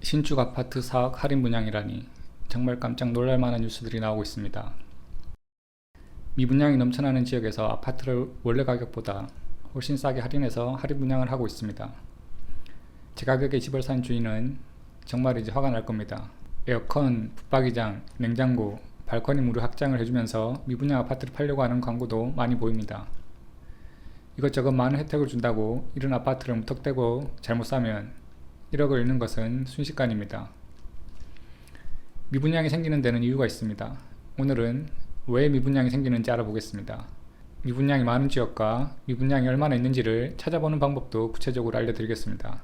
신축 아파트 4억 할인 분양이라니 정말 깜짝 놀랄 만한 뉴스들이 나오고 있습니다. 미분양이 넘쳐나는 지역에서 아파트를 원래 가격보다 훨씬 싸게 할인해서 할인 분양을 하고 있습니다. 제 가격에 집을 산 주인은 정말 화가 날 겁니다. 에어컨, 붙박이장, 냉장고, 발코니 무료 확장을 해주면서 미분양 아파트를 팔려고 하는 광고도 많이 보입니다. 이것저것 많은 혜택을 준다고 이런 아파트를 무턱대고 잘못 사면 1억을 잃는 것은 순식간입니다. 미분양이 생기는 데는 이유가 있습니다. 오늘은 왜 미분양이 생기는지 알아보겠습니다. 미분양이 많은 지역과 미분양이 얼마나 있는지를 찾아보는 방법도 구체적으로 알려드리겠습니다.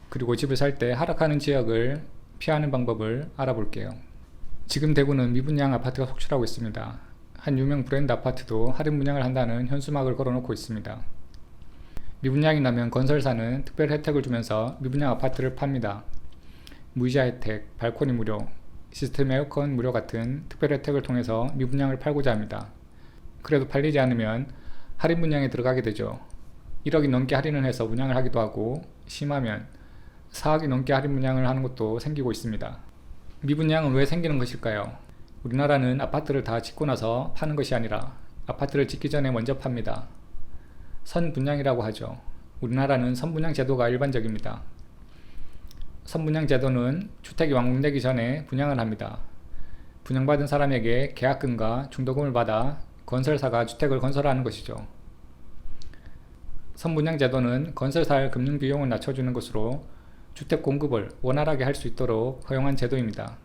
그리고 집을 살 때 하락하는 지역을 피하는 방법을 알아볼게요. 지금 대구는 미분양 아파트가 속출하고 있습니다. 한 유명 브랜드 아파트도 할인 분양을 한다는 현수막을 걸어놓고 있습니다. 미분양이 나면 건설사는 특별 혜택을 주면서 미분양 아파트를 팝니다. 무이자 혜택, 발코니 무료, 시스템 에어컨 무료 같은 특별 혜택을 통해서 미분양을 팔고자 합니다. 그래도 팔리지 않으면 할인 분양에 들어가게 되죠. 1억이 넘게 할인을 해서 분양을 하기도 하고 심하면 4억이 넘게 할인 분양을 하는 것도 생기고 있습니다. 미분양은 왜 생기는 것일까요? 우리나라는 아파트를 다 짓고 나서 파는 것이 아니라 아파트를 짓기 전에 먼저 팝니다. 선분양이라고 하죠. 우리나라는 선분양 제도가 일반적입니다. 선분양 제도는 주택이 완공되기 전에 분양을 합니다. 분양받은 사람에게 계약금과 중도금을 받아 건설사가 주택을 건설하는 것이죠. 선분양 제도는 건설사의 금융 비용을 낮춰주는 것으로 주택 공급을 원활하게 할 수 있도록 허용한 제도입니다.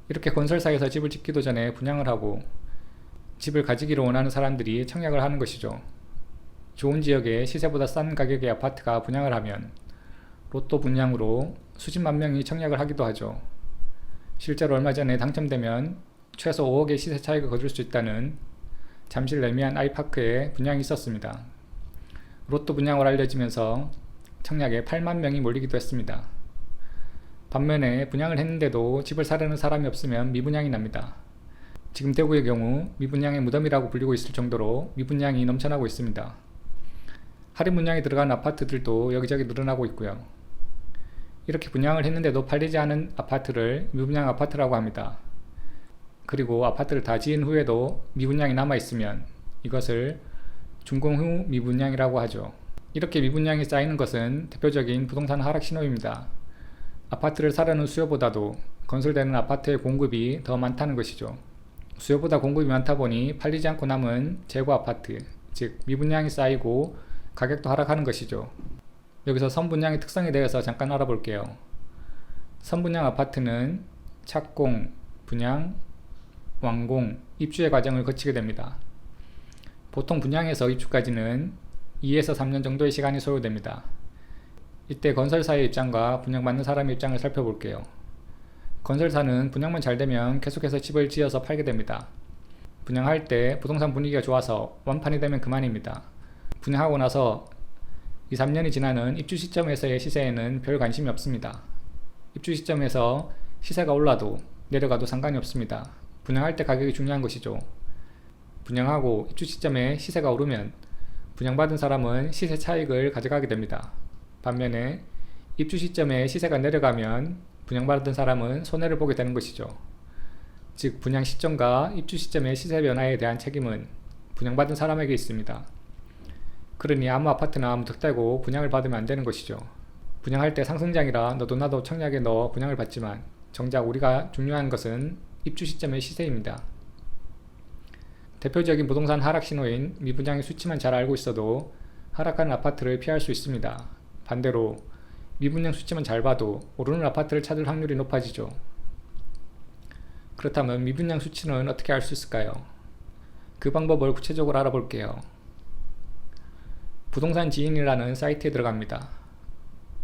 이렇게 건설사에서 집을 짓기도 전에 분양을 하고 집을 가지기를 원하는 사람들이 청약을 하는 것이죠. 좋은 지역에 시세보다 싼 가격의 아파트가 분양을 하면 로또 분양으로 수십만 명이 청약을 하기도 하죠. 실제로 얼마 전에 당첨되면 최소 5억의 시세 차익을 거둘 수 있다는 잠실 레미안 아이파크에 분양이 있었습니다. 로또 분양을 알려지면서 청약에 8만 명이 몰리기도 했습니다. 반면에 분양을 했는데도 집을 사려는 사람이 없으면 미분양이 납니다. 지금 대구의 경우 미분양의 무덤이라고 불리고 있을 정도로 미분양이 넘쳐나고 있습니다. 할인 분양이 들어간 아파트들도 여기저기 늘어나고 있고요. 이렇게 분양을 했는데도 팔리지 않은 아파트를 미분양 아파트라고 합니다. 그리고 아파트를 다 지은 후에도 미분양이 남아있으면 이것을 준공 후 미분양이라고 하죠. 이렇게 미분양이 쌓이는 것은 대표적인 부동산 하락 신호입니다. 아파트를 사려는 수요보다도 건설되는 아파트의 공급이 더 많다는 것이죠. 수요보다 공급이 많다 보니 팔리지 않고 남은 재고 아파트, 즉 미분양이 쌓이고 가격도 하락하는 것이죠. 여기서 선분양의 특성에 대해서 잠깐 알아볼게요. 선분양 아파트는 착공, 분양, 완공, 입주의 과정을 거치게 됩니다. 보통 분양에서 입주까지는 2에서 3년 정도의 시간이 소요됩니다. 이때 건설사의 입장과 분양받는 사람의 입장을 살펴볼게요. 건설사는 분양만 잘 되면 계속해서 집을 지어서 팔게 됩니다. 분양할 때 부동산 분위기가 좋아서 완판이 되면 그만입니다. 분양하고 나서 2, 3년이 지나는 입주 시점에서의 시세에는 별 관심이 없습니다. 입주 시점에서 시세가 올라도 내려가도 상관이 없습니다. 분양할 때 가격이 중요한 것이죠. 분양하고 입주 시점에 시세가 오르면 분양받은 사람은 시세 차익을 가져가게 됩니다. 반면에 입주 시점에 시세가 내려가면 분양받은 사람은 손해를 보게 되는 것이죠. 즉 분양 시점과 입주 시점의 시세 변화에 대한 책임은 분양받은 사람에게 있습니다. 그러니 아무 아파트나 무턱대고 분양을 받으면 안 되는 것이죠. 분양할 때 상승장이라 너도 나도 청약에 넣어 분양을 받지만 정작 우리가 중요한 것은 입주 시점의 시세입니다. 대표적인 부동산 하락 신호인 미분양의 수치만 잘 알고 있어도 하락하는 아파트를 피할 수 있습니다. 반대로 미분양 수치만 잘 봐도 오르는 아파트를 찾을 확률이 높아지죠. 그렇다면 미분양 수치는 어떻게 알 수 있을까요? 그 방법을 구체적으로 알아볼게요. 부동산 지인이라는 사이트에 들어갑니다.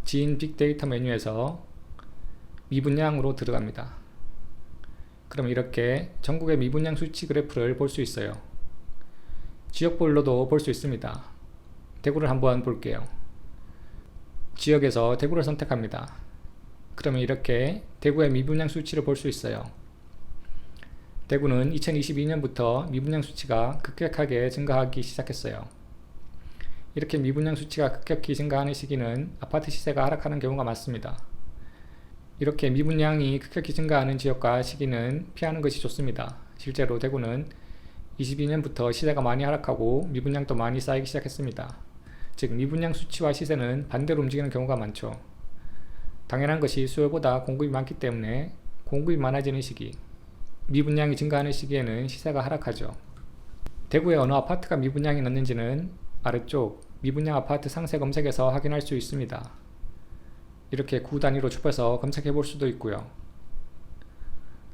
지인 빅데이터 메뉴에서 미분양으로 들어갑니다. 그럼 이렇게 전국의 미분양 수치 그래프를 볼 수 있어요. 지역별로도 볼 수 있습니다. 대구를 한번 볼게요. 지역에서 대구를 선택합니다. 그러면 이렇게 대구의 미분양 수치를 볼 수 있어요. 대구는 2022년부터 미분양 수치가 급격하게 증가하기 시작했어요. 이렇게 미분양 수치가 급격히 증가하는 시기는 아파트 시세가 하락하는 경우가 많습니다. 이렇게 미분양이 급격히 증가하는 지역과 시기는 피하는 것이 좋습니다. 실제로 대구는 22년부터 시세가 많이 하락하고 미분양도 많이 쌓이기 시작했습니다. 즉 미분양 수치와 시세는 반대로 움직이는 경우가 많죠. 당연한 것이 수요보다 공급이 많기 때문에 공급이 많아지는 시기, 미분양이 증가하는 시기에는 시세가 하락하죠. 대구의 어느 아파트가 미분양이 났는지는 아래쪽 미분양 아파트 상세 검색에서 확인할 수 있습니다. 이렇게 구 단위로 좁혀서 검색해 볼 수도 있고요.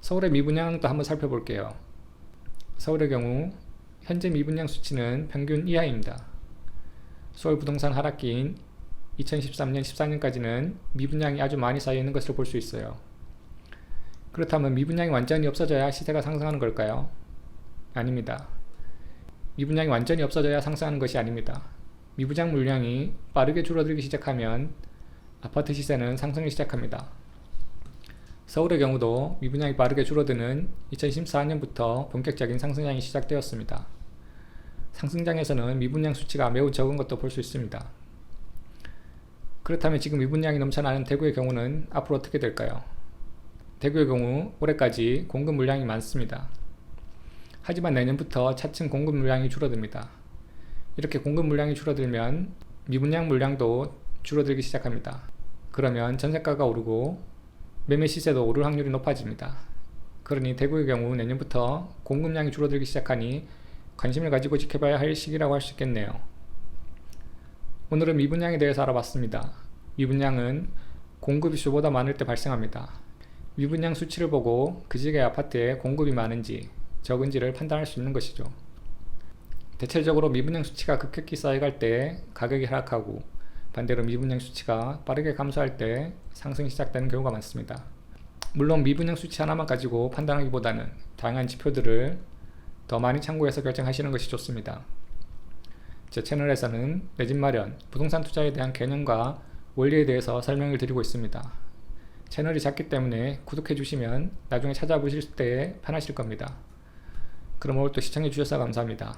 서울의 미분양도 한번 살펴볼게요. 서울의 경우 현재 미분양 수치는 평균 이하입니다. 서울 부동산 하락기인 2013년, 14년까지는 미분양이 아주 많이 쌓여 있는 것을 볼 수 있어요. 그렇다면 미분양이 완전히 없어져야 시세가 상승하는 걸까요? 아닙니다. 미분양이 완전히 없어져야 상승하는 것이 아닙니다. 미분양 물량이 빠르게 줄어들기 시작하면 아파트 시세는 상승을 시작합니다. 서울의 경우도 미분양이 빠르게 줄어드는 2014년부터 본격적인 상승장이 시작되었습니다. 상승장에서는 미분양 수치가 매우 적은 것도 볼 수 있습니다. 그렇다면 지금 미분양이 넘쳐나는 대구의 경우는 앞으로 어떻게 될까요? 대구의 경우 올해까지 공급 물량이 많습니다. 하지만 내년부터 차츰 공급 물량이 줄어듭니다. 이렇게 공급 물량이 줄어들면 미분양 물량도 줄어들기 시작합니다. 그러면 전세가가 오르고 매매 시세도 오를 확률이 높아집니다. 그러니 대구의 경우 내년부터 공급량이 줄어들기 시작하니 관심을 가지고 지켜봐야 할 시기라고 할 수 있겠네요. 오늘은 미분양에 대해서 알아봤습니다. 미분양은 공급이 수보다 많을 때 발생합니다. 미분양 수치를 보고 그 지역의 아파트에 공급이 많은지 적은지를 판단할 수 있는 것이죠. 대체적으로 미분양 수치가 급격히 쌓여갈 때 가격이 하락하고 반대로 미분양 수치가 빠르게 감소할 때 상승이 시작되는 경우가 많습니다. 물론 미분양 수치 하나만 가지고 판단하기보다는 다양한 지표들을 더 많이 참고해서 결정하시는 것이 좋습니다. 제 채널에서는 내 집 마련, 부동산 투자에 대한 개념과 원리에 대해서 설명을 드리고 있습니다. 채널이 작기 때문에 구독해 주시면 나중에 찾아보실 때 편하실 겁니다. 그럼 오늘 또 시청해 주셔서 감사합니다.